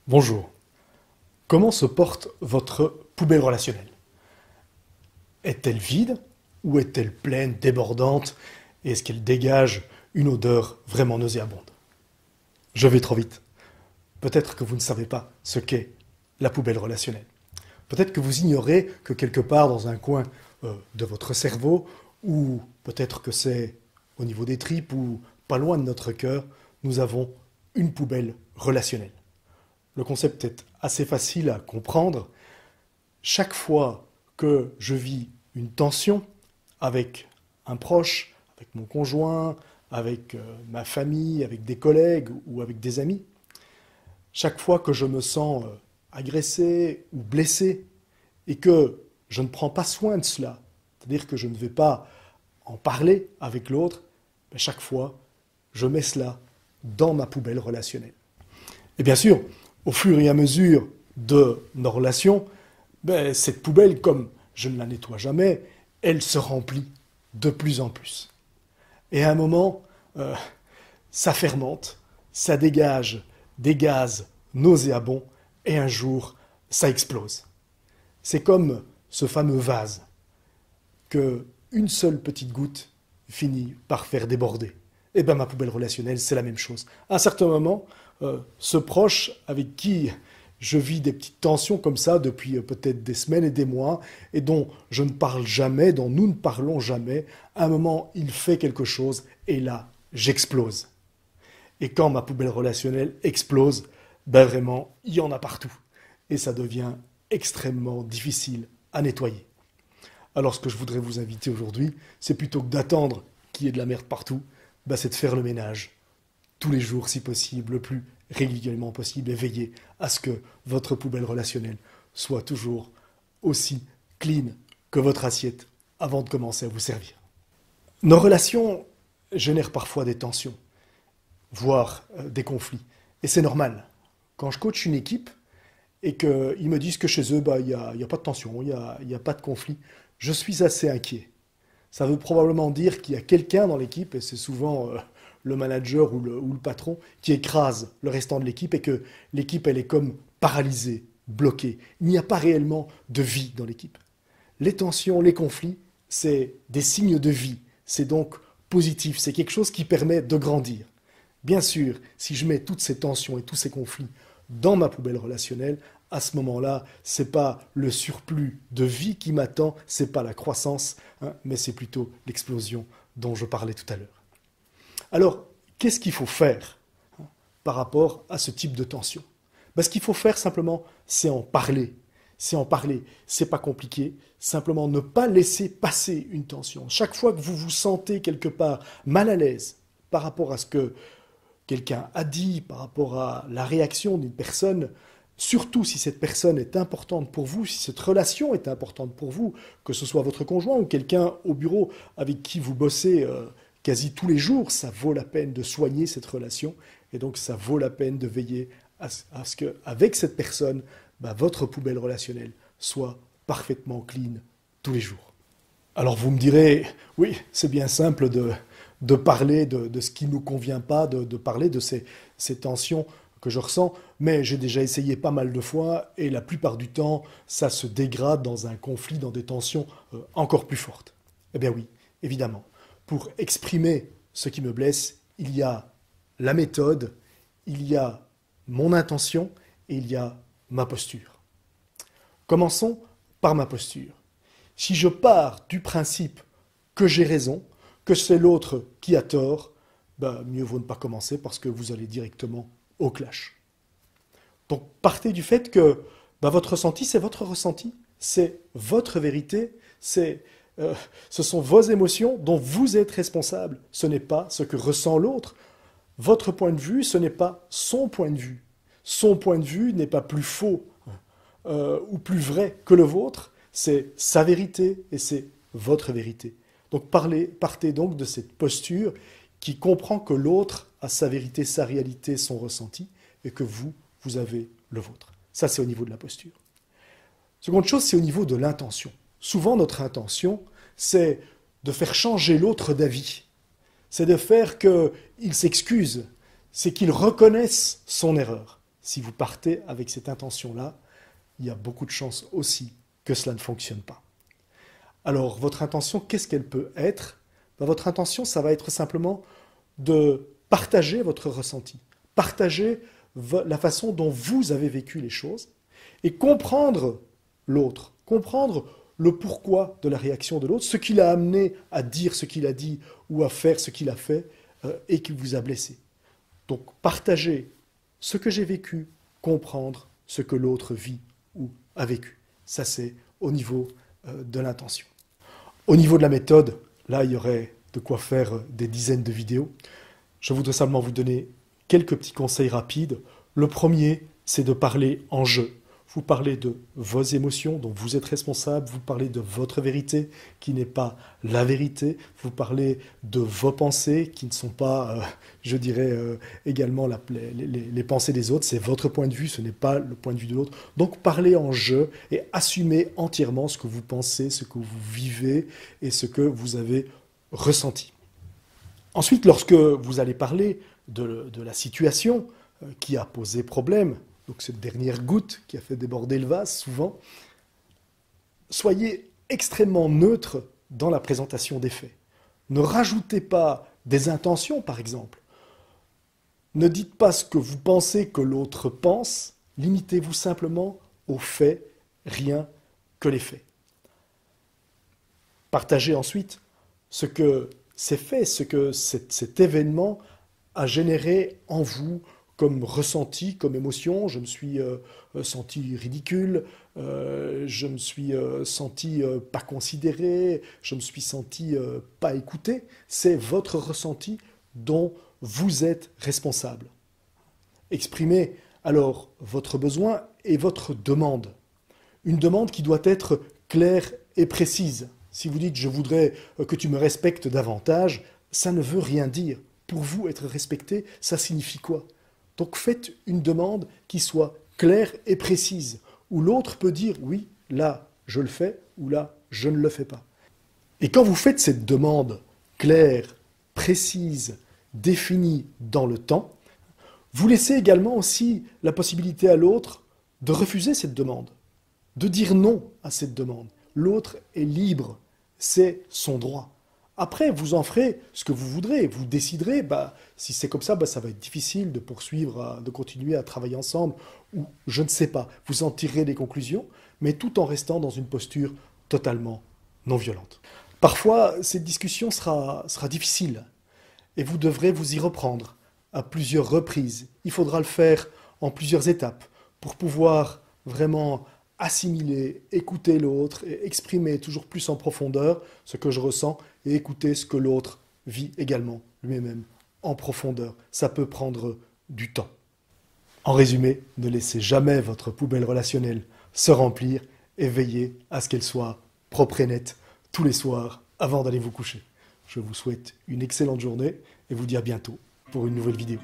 Bonjour. Comment se porte votre poubelle relationnelle? Est-elle vide ou est-elle pleine, débordante? Et est-ce qu'elle dégage une odeur vraiment nauséabonde? Je vais trop vite. Peut-être que vous ne savez pas ce qu'est la poubelle relationnelle. Peut-être que vous ignorez que quelque part dans un coin de votre cerveau, ou peut-être que c'est au niveau des tripes ou pas loin de notre cœur, nous avons une poubelle relationnelle. Le concept est assez facile à comprendre. Chaque fois que je vis une tension avec un proche, avec mon conjoint, avec ma famille, avec des collègues ou avec des amis, chaque fois que je me sens agressé ou blessé et que je ne prends pas soin de cela, c'est-à-dire que je ne vais pas en parler avec l'autre, chaque fois, je mets cela dans ma poubelle relationnelle. Et bien sûr, au fur et à mesure de nos relations, cette poubelle, comme je ne la nettoie jamais, elle se remplit de plus en plus. Et à un moment, ça fermente, ça dégage des gaz nauséabonds, et un jour, ça explose. C'est comme ce fameux vase que une seule petite goutte finit par faire déborder. Et bien ma poubelle relationnelle, c'est la même chose. À un certain moment, ce proche avec qui je vis des petites tensions comme ça depuis peut-être des semaines et des mois, et dont je ne parle jamais, dont nous ne parlons jamais, à un moment, il fait quelque chose, et là, j'explose. Et quand ma poubelle relationnelle explose, ben vraiment, il y en a partout. Et ça devient extrêmement difficile à nettoyer. Alors ce que je voudrais vous inviter aujourd'hui, c'est plutôt que d'attendre qu'il y ait de la merde partout, c'est de faire le ménage tous les jours si possible, le plus régulièrement possible, et veiller à ce que votre poubelle relationnelle soit toujours aussi clean que votre assiette avant de commencer à vous servir. Nos relations génèrent parfois des tensions, voire des conflits. Et c'est normal. Quand je coach une équipe et qu'ils me disent que chez eux, il n'y a pas de tension, il n'y a pas de conflit, je suis assez inquiet. Ça veut probablement dire qu'il y a quelqu'un dans l'équipe, et c'est souvent le manager ou le patron, qui écrase le restant de l'équipe, et que l'équipe, elle est comme paralysée, bloquée. Il n'y a pas réellement de vie dans l'équipe. Les tensions, les conflits, c'est des signes de vie. C'est donc positif, c'est quelque chose qui permet de grandir. Bien sûr, si je mets toutes ces tensions et tous ces conflits dans ma poubelle relationnelle, à ce moment-là, ce n'est pas le surplus de vie qui m'attend, ce n'est pas la croissance, mais c'est plutôt l'explosion dont je parlais tout à l'heure. Alors, qu'est-ce qu'il faut faire par rapport à ce type de tension? Ce qu'il faut faire simplement, c'est en parler. C'est en parler, c'est pas compliqué, simplement ne pas laisser passer une tension. Chaque fois que vous vous sentez quelque part mal à l'aise par rapport à ce que quelqu'un a dit, par rapport à la réaction d'une personne, surtout si cette personne est importante pour vous, si cette relation est importante pour vous, que ce soit votre conjoint ou quelqu'un au bureau avec qui vous bossez quasi tous les jours, ça vaut la peine de soigner cette relation, et donc ça vaut la peine de veiller à ce qu'avec cette personne, votre poubelle relationnelle soit parfaitement clean tous les jours. Alors vous me direz, oui, c'est bien simple de parler de ce qui ne nous convient pas, de parler de ces tensions que je ressens, mais j'ai déjà essayé pas mal de fois, et la plupart du temps, ça se dégrade dans un conflit, dans des tensions encore plus fortes. Eh bien oui, évidemment. Pour exprimer ce qui me blesse, il y a la méthode, il y a mon intention, et il y a ma posture. Commençons par ma posture. Si je pars du principe que j'ai raison, que c'est l'autre qui a tort, mieux vaut ne pas commencer, parce que vous allez directement au clash. Donc partez du fait que votre ressenti, c'est votre ressenti, c'est votre vérité, ce sont vos émotions dont vous êtes responsable. Ce n'est pas ce que ressent l'autre. Votre point de vue, ce n'est pas son point de vue. Son point de vue n'est pas plus faux ou plus vrai que le vôtre. C'est sa vérité et c'est votre vérité. Donc partez donc de cette posture qui comprend que l'autre a sa vérité, sa réalité, son ressenti, et que vous avez le vôtre. Ça, c'est au niveau de la posture. Seconde chose, c'est au niveau de l'intention. Souvent, notre intention, c'est de faire changer l'autre d'avis. C'est de faire qu'il s'excuse, c'est qu'il reconnaisse son erreur. Si vous partez avec cette intention-là, il y a beaucoup de chances aussi que cela ne fonctionne pas. Alors, votre intention, qu'est-ce qu'elle peut être? Ben, votre intention, ça va être simplement de partager votre ressenti, partager la façon dont vous avez vécu les choses et comprendre l'autre, comprendre le pourquoi de la réaction de l'autre, ce qui l'a amené à dire ce qu'il a dit ou à faire ce qu'il a fait et qui vous a blessé. Donc, partager ce que j'ai vécu, comprendre ce que l'autre vit ou a vécu. Ça, c'est au niveau de l'intention. Au niveau de la méthode, là, il y aurait de quoi faire des dizaines de vidéos. Je voudrais simplement vous donner quelques petits conseils rapides. Le premier, c'est de parler en jeu. Vous parlez de vos émotions dont vous êtes responsable, vous parlez de votre vérité qui n'est pas la vérité, vous parlez de vos pensées qui ne sont pas, je dirais, également les pensées des autres, c'est votre point de vue, ce n'est pas le point de vue de l'autre. Donc parlez en jeu et assumez entièrement ce que vous pensez, ce que vous vivez et ce que vous avez ressenti. Ensuite, lorsque vous allez parler de la situation qui a posé problème, donc cette dernière goutte qui a fait déborder le vase souvent, soyez extrêmement neutre dans la présentation des faits. Ne rajoutez pas des intentions, par exemple. Ne dites pas ce que vous pensez que l'autre pense, limitez-vous simplement aux faits, rien que les faits. Partagez ensuite ce que ces faits, ce que cet événement a généré en vous, comme ressenti, comme émotion. Je me suis senti ridicule, je me suis senti pas considéré, je me suis senti pas écouté. C'est votre ressenti dont vous êtes responsable. Exprimez alors votre besoin et votre demande. Une demande qui doit être claire et précise. Si vous dites « je voudrais que tu me respectes davantage », ça ne veut rien dire. Pour vous, être respecté, ça signifie quoi? Donc faites une demande qui soit claire et précise, où l'autre peut dire « oui, là, je le fais » ou « là, je ne le fais pas ». Et quand vous faites cette demande claire, précise, définie dans le temps, vous laissez également aussi la possibilité à l'autre de refuser cette demande, de dire non à cette demande. L'autre est libre, c'est son droit. Après, vous en ferez ce que vous voudrez, vous déciderez, si c'est comme ça, ça va être difficile de poursuivre, de continuer à travailler ensemble, ou je ne sais pas, vous en tirerez des conclusions, mais tout en restant dans une posture totalement non violente. Parfois, cette discussion sera difficile, et vous devrez vous y reprendre à plusieurs reprises. Il faudra le faire en plusieurs étapes pour pouvoir vraiment assimiler, écouter l'autre et exprimer toujours plus en profondeur ce que je ressens et écouter ce que l'autre vit également lui-même en profondeur. Ça peut prendre du temps. En résumé, ne laissez jamais votre poubelle relationnelle se remplir et veillez à ce qu'elle soit propre et nette tous les soirs avant d'aller vous coucher. Je vous souhaite une excellente journée et vous dis à bientôt pour une nouvelle vidéo.